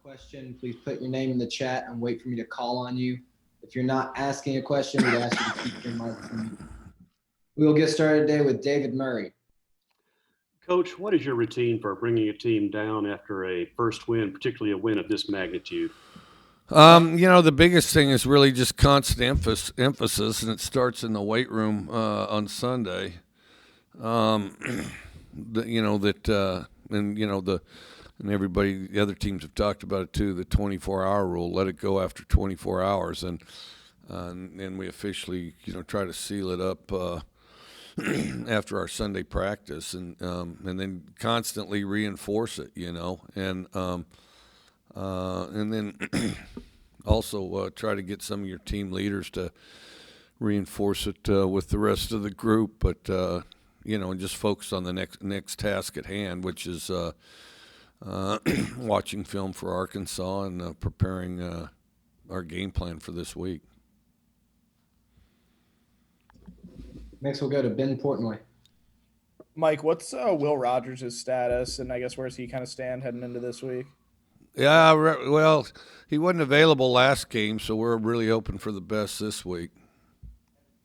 question, please put your name in the chat and wait for me to call on you. If you're not asking a question, we'd ask you to keep your mic muted. We will get started today with David Murray. Coach, what is your routine for bringing a team down after a first win, particularly a win of this magnitude? The biggest thing is really just constant emphasis, and it starts in the weight room on Sunday. And everybody, the other teams have talked about it too. The 24-hour rule, let it go after 24 hours, and we officially, try to seal it up after our Sunday practice, and then constantly reinforce it, and then also try to get some of your team leaders to reinforce it with the rest of the group, but and just focus on the next task at hand, which is watching film for Arkansas and preparing our game plan for this week. Next, we'll go to Ben Portnoy. Mike, what's Will Rogers' status, and I guess where's he kind of stand heading into this week? Yeah, well, he wasn't available last game, so we're really hoping for the best this week.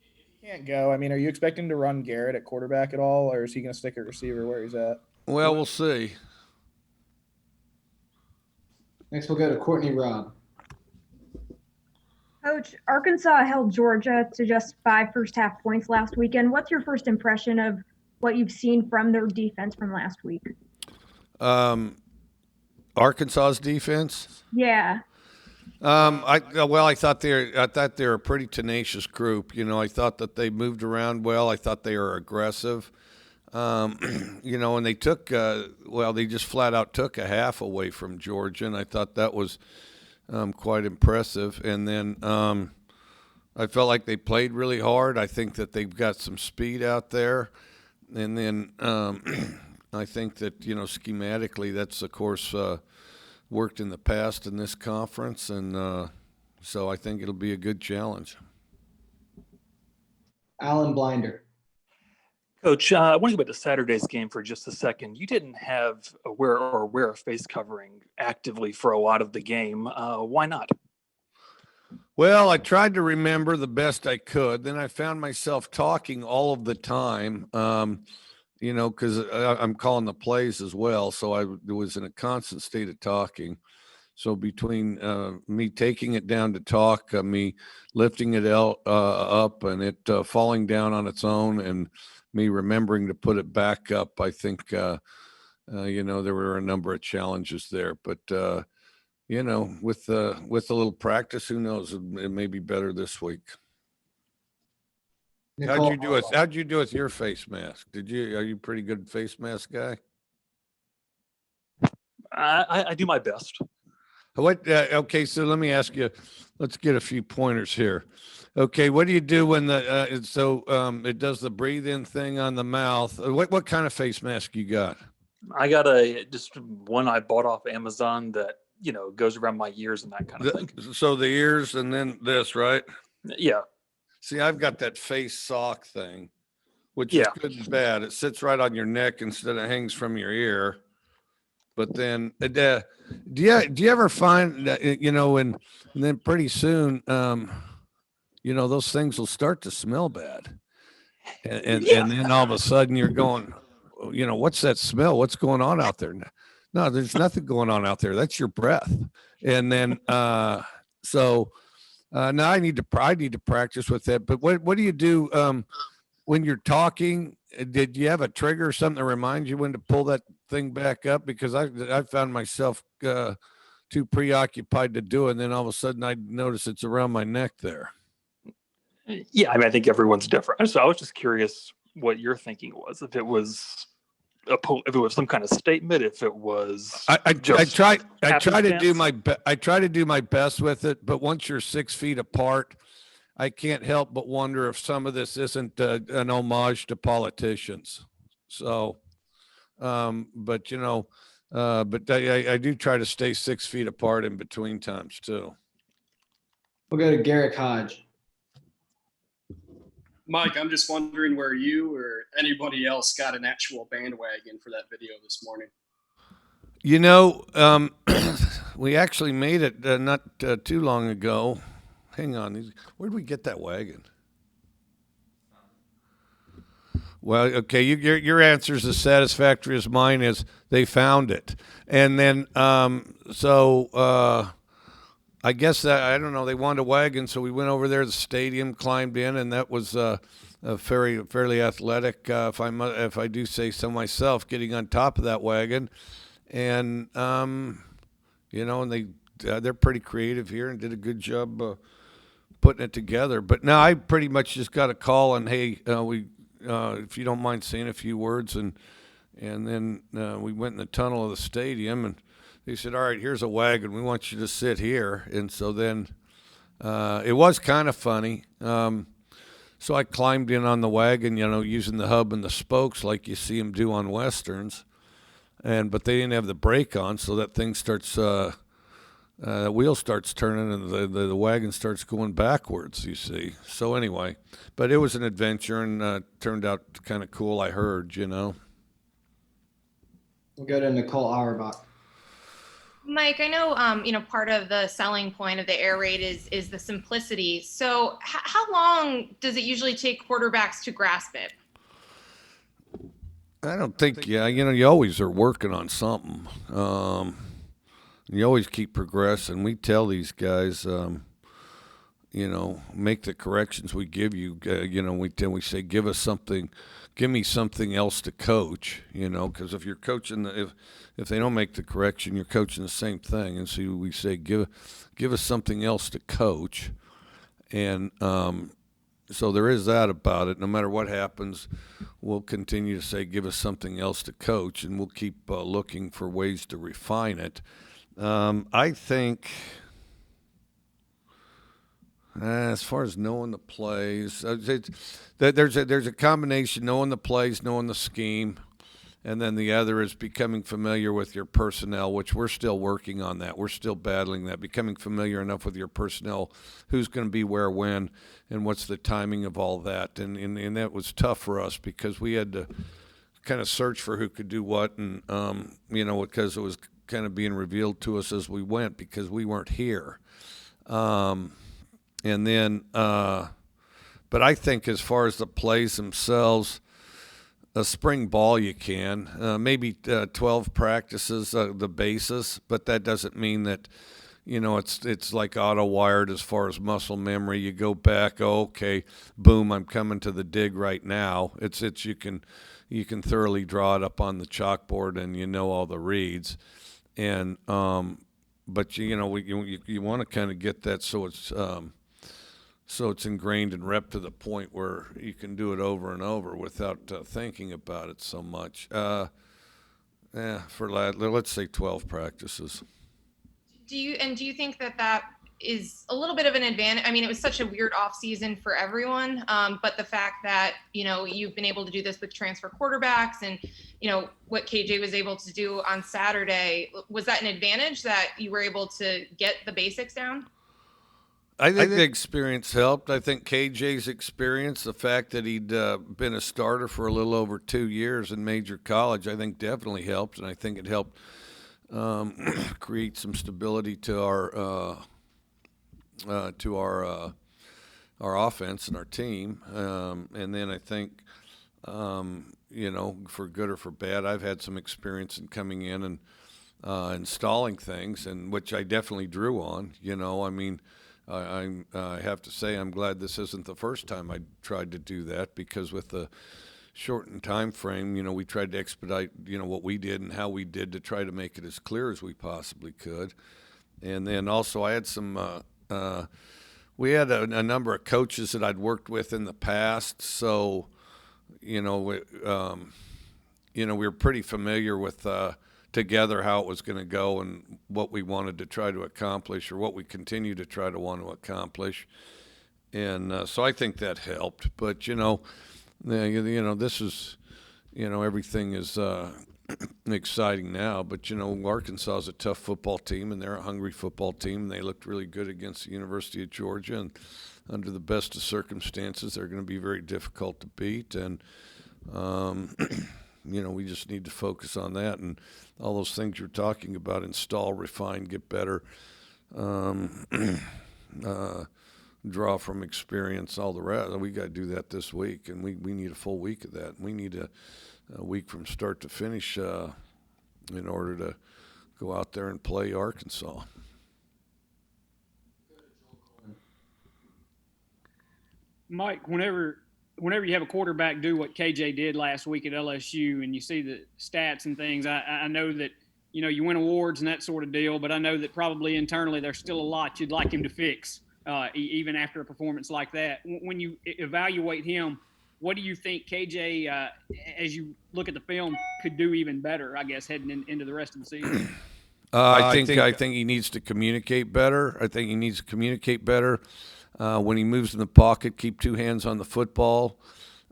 If he can't go, are you expecting to run Garrett at quarterback at all, or is he going to stick at receiver where he's at? Well, we'll see. Next, we'll go to Courtney Robb. Coach, Arkansas held Georgia to just 5 first-half points last weekend. What's your first impression of what you've seen from their defense from last week? Arkansas's defense? Yeah. I thought they were a pretty tenacious group. I thought that they moved around well. I thought they were aggressive. And they took they just flat out took a half away from Georgia, and I thought that was quite impressive. And then I felt like they played really hard. I think that they've got some speed out there. And then I think that, schematically that's, of course, worked in the past in this conference. And so I think it'll be a good challenge. Alan Blinder. Coach, I want to go back to Saturday's game for just a second. You didn't have wear a face covering actively for a lot of the game. Why not? Well, I tried to remember the best I could. Then I found myself talking all of the time, because I'm calling the plays as well. So I was in a constant state of talking. So between me taking it down to talk, me lifting it up and it falling down on its own, and me remembering to put it back up, I think, there were a number of challenges there. But, with a little practice, who knows, it may be better this week. How'd you do with your face mask? Are you a pretty good face mask guy? I do my best. Okay, so let me ask you, let's get a few pointers here. Okay, what do you do when it does the breathe in thing on the mouth? What kind of face mask you got? I got just one I bought off Amazon that, goes around my ears and that kind of thing. So the ears and then this, right? Yeah. See, I've got that face sock thing, which is good and bad. It sits right on your neck instead of hangs from your ear. But then, do you ever find that, and then pretty soon, those things will start to smell bad. And then all of a sudden you're going, what's that smell? What's going on out there? No, there's nothing going on out there. That's your breath. And then, now I need to practice with that. But what do you do when you're talking? Did you have a trigger or something that reminds you when to pull that thing back up? Because I found myself too preoccupied to do it. And then all of a sudden I notice it's around my neck there. Yeah. I think everyone's different. So I was just curious what your thinking was. If it was some kind of statement, if it was, I try to do my best with it, but once you're 6 feet apart, I can't help but wonder if some of this isn't an homage to politicians. So, but I do try to stay 6 feet apart in between times too. We'll go to Garrick Hodge. Mike, I'm just wondering where you or anybody else got an actual bandwagon for that video this morning. You know, we actually made it not too long ago. Hang on, where'd we get that wagon? Well, okay, your answer is as satisfactory as mine is. They found it, and then I guess that I don't know. They wanted a wagon, so we went over there to the stadium, climbed in, and that was a fairly athletic. If I do say so myself, getting on top of that wagon, and and they're pretty creative here and did a good job putting it together. But now I pretty much just got a call and hey, if you don't mind saying a few words, and then we went in the tunnel of the stadium and they said, all right, here's a wagon. We want you to sit here. And so then it was kind of funny. So I climbed in on the wagon, using the hub and the spokes like you see them do on Westerns. But they didn't have the brake on, so that thing starts, the wheel starts turning and the wagon starts going backwards, you see. So anyway, but it was an adventure and turned out kind of cool, I heard. We'll go to Nicole Auerbach. Mike, I know, part of the selling point of the air raid is the simplicity. So how long does it usually take quarterbacks to grasp it? I don't think, you always are working on something. You always keep progressing. We tell these guys, make the corrections we give you. We say, give me something else to coach. Because if you're coaching, if they don't make the correction, you're coaching the same thing. And so we say, give us something else to coach. And so there is that about it. No matter what happens, we'll continue to say, give us something else to coach, and we'll keep looking for ways to refine it. I think as far as knowing the plays, there's a combination: knowing the plays, knowing the scheme, and then the other is becoming familiar with your personnel, which we're still working on that. We're still battling that, becoming familiar enough with your personnel, who's going to be where, when, and what's the timing of all that. And that was tough for us because we had to kind of search for who could do what, and because it was kind of being revealed to us as we went because we weren't here. But I think as far as the plays themselves, a spring ball you can, maybe 12 practices, the basis, but that doesn't mean that, it's like auto wired as far as muscle memory. You go back, okay, boom, I'm coming to the dig right now. It's you can thoroughly draw it up on the chalkboard and all the reads. And but you want to kind of get that so it's ingrained and rep to the point where you can do it over and over without thinking about it so much. Let's say 12 practices. Do you think that is a little bit of an advantage? I mean, it was such a weird off season for everyone, but the fact that you've been able to do this with transfer quarterbacks and what KJ was able to do on Saturday, was that an advantage that you were able to get the basics down? I think the experience helped. I think KJ's experience, the fact that he'd been a starter for a little over 2 years in major college, I think definitely helped, and I think it helped create some stability to our offense and our team. And then I think, for good or for bad, I've had some experience in coming in and installing things, and which I definitely drew on. I have to say I'm glad this isn't the first time I tried to do that, because with the shortened time frame, we tried to expedite, what we did and how we did to try to make it as clear as we possibly could. And then also I had we had a number of coaches that I'd worked with in the past, so we were pretty familiar with together how it was going to go and what we wanted to try to accomplish, or what we continue to try to want to accomplish. And so I think that helped. But this is everything is exciting now. But Arkansas is a tough football team, and they're a hungry football team. They looked really good against the University of Georgia, and under the best of circumstances, they're going to be very difficult to beat. And we just need to focus on that and all those things you're talking about: install, refine, get better, draw from experience, all the rest. We got to do that this week, and we need a full week of that. We need a week from start to finish in order to go out there and play Arkansas. Mike, whenever you have a quarterback do what KJ did last week at LSU, and you see the stats and things, I know that you win awards and that sort of deal, but I know that probably internally there's still a lot you'd like him to fix, even after a performance like that. When you evaluate him, what do you think KJ, as you look at the film, could do even better, I guess, heading into the rest of the season? I think he needs to communicate better. I think he needs to communicate better. When he moves in the pocket, keep two hands on the football.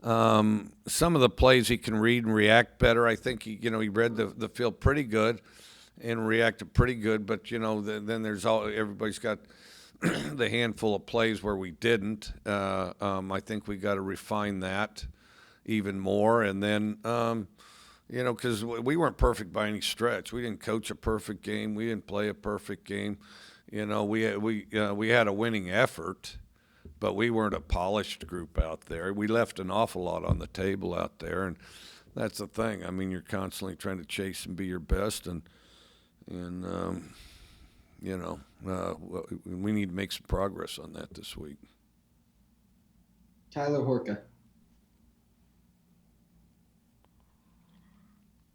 Some of the plays he can read and react better. I think he read the field pretty good and reacted pretty good. But then there's everybody's got the handful of plays where we didn't. I think we got to refine that even more. And then because we weren't perfect by any stretch. We didn't coach a perfect game. We didn't play a perfect game. We had a winning effort, but we weren't a polished group out there. We left an awful lot on the table out there, and that's the thing. I mean, you're constantly trying to chase and be your best, and we need to make some progress on that this week. Tyler Horka.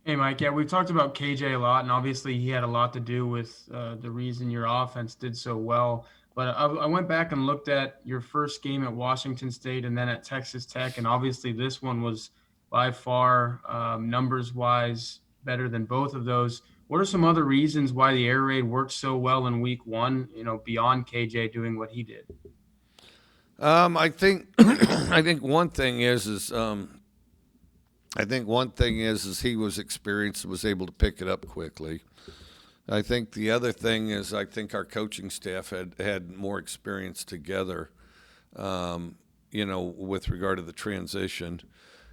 Hey, Mike. Yeah, we've talked about KJ a lot, and obviously he had a lot to do with the reason your offense did so well. But I went back and looked at your first game at Washington State and then at Texas Tech, and obviously this one was by far, numbers-wise, better than both of those. What are some other reasons why the air raid worked so well in week one, beyond KJ doing what he did? I think one thing is he was experienced and was able to pick it up quickly. I think the other thing is I think our coaching staff had more experience together, with regard to the transition.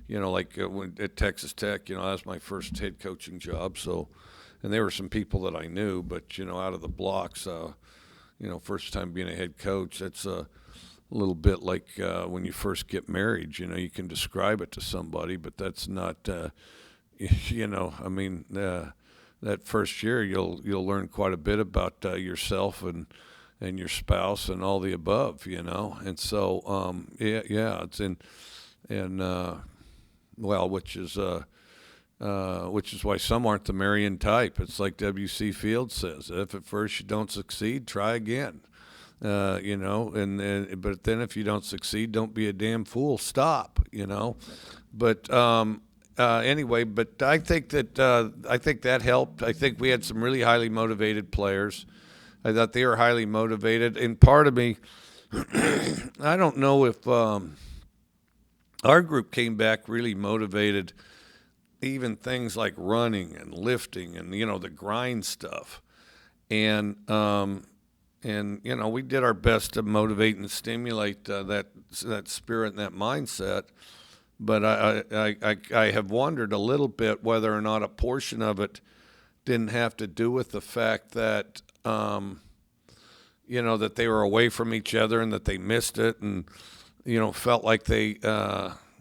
At Texas Tech, that was my first head coaching job. So, and there were some people that I knew, but, out of the blocks, first time being a head coach, that's a little bit like when you first get married. You can describe it to somebody, but that's not, that first year you'll learn quite a bit about yourself and your spouse and all the above, and so it's which is why some aren't the Marion type. It's like W.C. Fields says, if at first you don't succeed, try again. But then if you don't succeed, don't be a damn fool. Stop. But anyway, but I think that helped. I think we had some really highly motivated players. I thought they were highly motivated, and part of me, I don't know if our group came back really motivated. Even things like running and lifting and the grind stuff, and we did our best to motivate and stimulate that spirit and that mindset. But I have wondered a little bit whether or not a portion of it didn't have to do with the fact that that they were away from each other and that they missed it and felt like they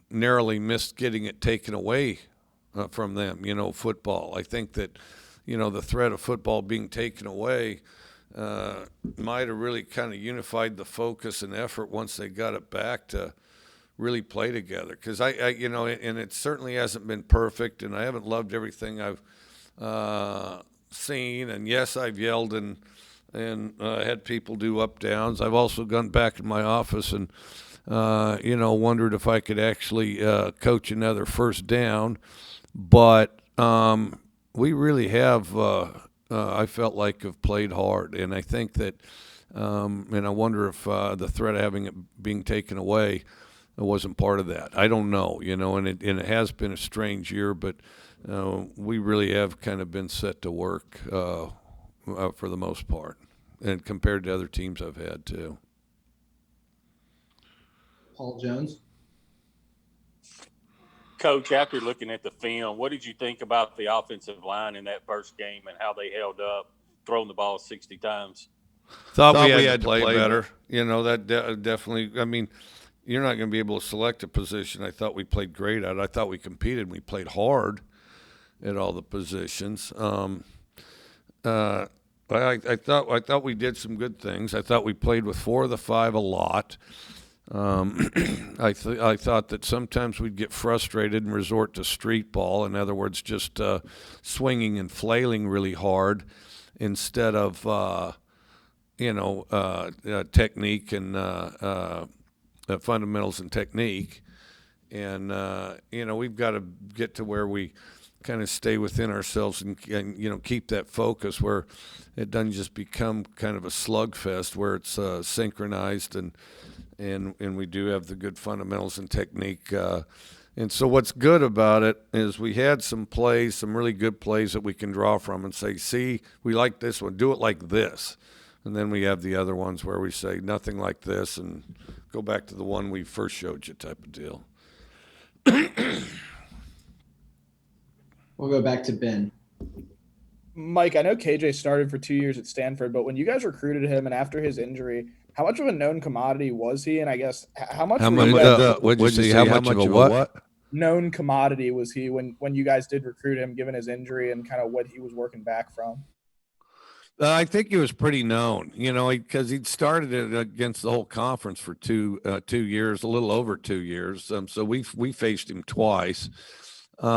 narrowly missed getting it taken away from them. Football. I think that the threat of football being taken away might have really kind of unified the focus and effort once they got it back to really play together. Because I and it certainly hasn't been perfect, and I haven't loved everything I've seen. And yes, I've yelled and had people do up downs. I've also gone back in my office and wondered if I could actually coach another first down. But we really have. I felt like have played hard, and I think that, and I wonder if the threat of having it being taken away wasn't part of that. I don't know, and it has been a strange year, but we really have kind of been set to work for the most part, and compared to other teams I've had too. Paul Jones. Coach, after looking at the film, what did you think about the offensive line in that first game and how they held up, throwing the ball 60 times? Thought we had to play better. You know, that definitely, I mean, you're not going to be able to select a position. I thought we played great at it. I thought we competed and we played hard at all the positions. I thought we did some good things. I thought we played with 4 of the 5 a lot. I thought that sometimes we'd get frustrated and resort to street ball. In other words, just swinging and flailing really hard instead of technique and fundamentals and technique. And we've got to get to where we kind of stay within ourselves and keep that focus where it doesn't just become kind of a slugfest where it's synchronized and we do have the good fundamentals and technique. And so what's good about it is we had some plays, some really good plays that we can draw from and say, see, we like this one, do it like this. And then we have the other ones where we say nothing like this and go back to the one we first showed you type of deal. We'll go back to Ben. Mike, I know KJ started for 2 years at Stanford, but when you guys recruited him and after his injury, how much of a known commodity was he? And I guess how much of a what? Known commodity was he when you guys did recruit him, given his injury and kind of what he was working back from? I think he was pretty known, because he'd started it against the whole conference for 2 years, a little over 2 years. So we faced him twice. He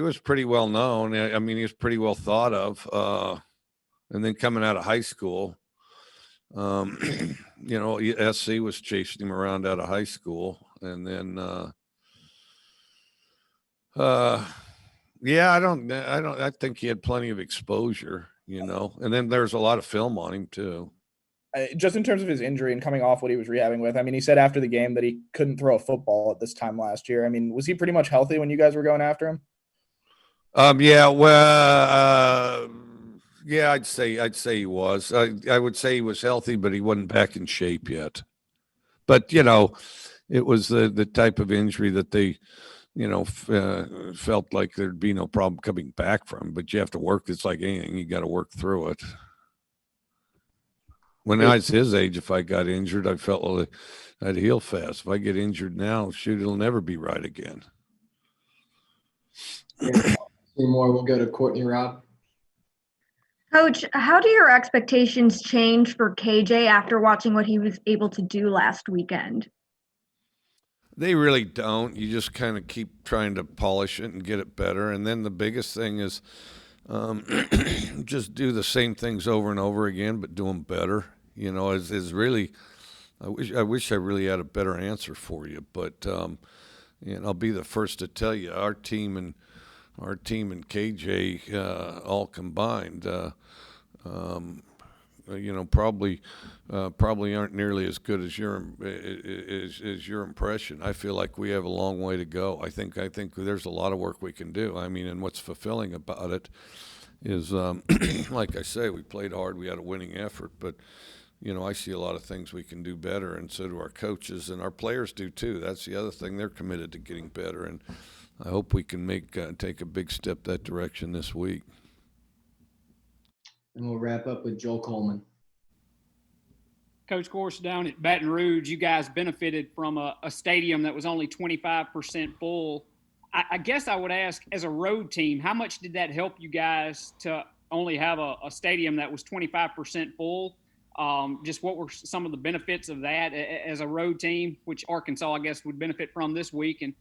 was pretty well known. I mean, he was pretty well thought of. And then coming out of high school, SC was chasing him around out of high school. And then, I think he had plenty of exposure, and then there's a lot of film on him too. Just in terms of his injury and coming off what he was rehabbing with, I mean, he said after the game that he couldn't throw a football at this time last year. I mean, was he pretty much healthy when you guys were going after him? I'd say he was. I would say he was healthy, but he wasn't back in shape yet. But it was the type of injury that they, felt like there'd be no problem coming back from. But you have to work. It's like anything; you got to work through it. When I was his age, if I got injured, I felt like I'd heal fast. If I get injured now, shoot, it'll never be right again. More. We'll go to Courtney Robb. Coach, how do your expectations change for KJ after watching what he was able to do last weekend? They really don't. You just kind of keep trying to polish it and get it better. And then the biggest thing is just do the same things over and over again, but do them better. Is really, I wish I really had a better answer for you, but I'll be the first to tell you, our team and KJ all combined, probably aren't nearly as good as your impression. I feel like we have a long way to go. I think there's a lot of work we can do. I mean, and what's fulfilling about it is, like I say, we played hard. We had a winning effort, but I see a lot of things we can do better, and so do our coaches, and our players do too. That's the other thing. They're committed to getting better, and I hope we can take a big step that direction this week. And we'll wrap up with Joel Coleman. Coach, of course, down at Baton Rouge, you guys benefited from a stadium that was only 25% full. I guess I would ask, as a road team, how much did that help you guys to only have a stadium that was 25% full? Just what were some of the benefits of that as a road team, which Arkansas, I guess, would benefit from this week? And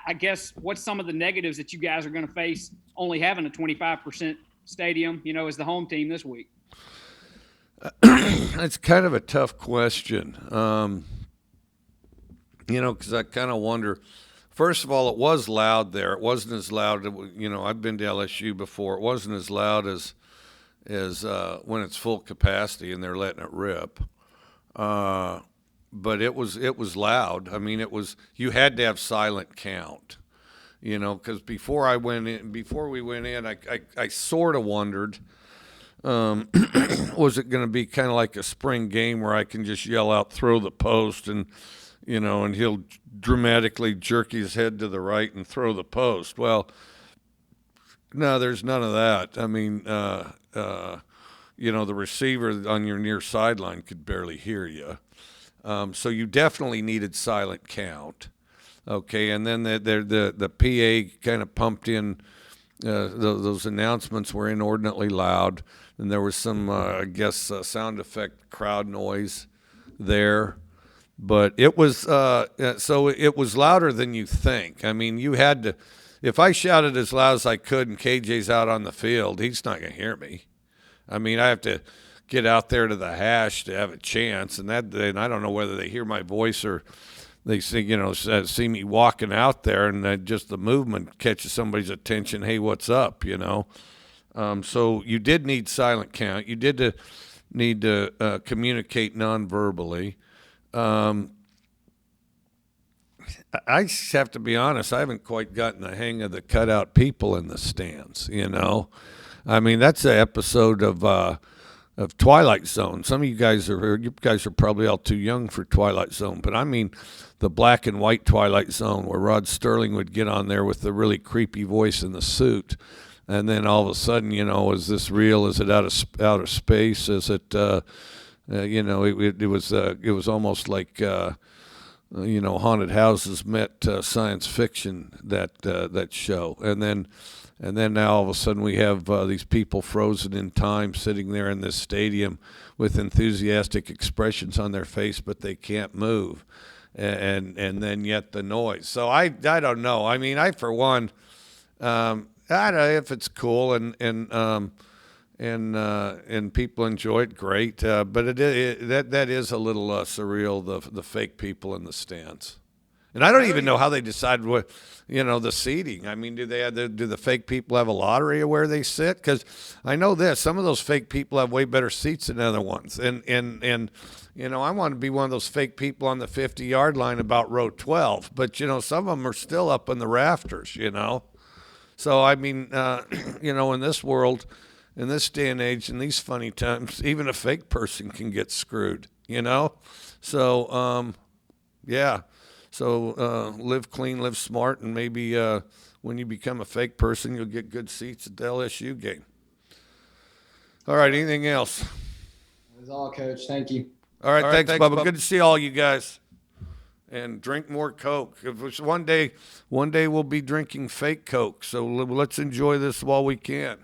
I guess what's some of the negatives that you guys are going to face only having a 25% stadium, as the home team this week? It's kind of a tough question, because I kind of wonder. First of all, it was loud there. It wasn't as loud. I've been to LSU before. It wasn't as loud as when it's full capacity and they're letting it rip. But it was loud. I mean, you had to have silent count, because before we went in, I sort of wondered, was it going to be kind of like a spring game where I can just yell out, throw the post, and you know, and he'll dramatically jerk his head to the right and throw the post. Well, no, there's none of that. I mean, you know, the receiver on your near sideline could barely hear you. So you definitely needed silent count. Okay, and then the PA kind of pumped in, those announcements were inordinately loud, and there was some, I guess, sound effect crowd noise there. But it was, so it was louder than you think. I mean, you had to, if I shouted as loud as I could and KJ's out on the field, he's not going to hear me. I mean, I have to get out there to the hash to have a chance, and I don't know whether they hear my voice or they see, you know, see me walking out there, and just the movement catches somebody's attention. Hey, what's up? You know. So you did need silent count. You did need to communicate non-verbally. I have to be honest, I haven't quite gotten the hang of the cutout people in the stands, you know. I mean, that's an episode of Twilight Zone. Some of you guys are probably all too young for Twilight Zone, but I mean the black and white Twilight Zone where Rod Sterling would get on there with the really creepy voice in the suit. And then all of a sudden, you know, is this real? Is it out of space? Is it, you know, it was almost like, you know, haunted houses met science fiction, that show. And then now all of a sudden we have these people frozen in time sitting there in this stadium with enthusiastic expressions on their face, but they can't move. And then yet the noise. So I don't know. I mean, I for one, I don't know if it's cool and people enjoy it, great. But that is a little surreal. The fake people in the stands, and I don't even know how they decide what, you know, the seating. I mean, do the fake people have a lottery of where they sit? Because I know this, some of those fake people have way better seats than other ones, and you know, I want to be one of those fake people on the 50-yard line about row 12, but you know, some of them are still up in the rafters, you know. So I mean, you know, in this world, in this day and age, in these funny times, even a fake person can get screwed, you know. So yeah. So live clean, live smart, and maybe when you become a fake person, you'll get good seats at the LSU game. All right, anything else? That was all, Coach. Thank you. All right, thanks, Bubba. Good to see all you guys. And drink more Coke. If it's one day we'll be drinking fake Coke. So let's enjoy this while we can.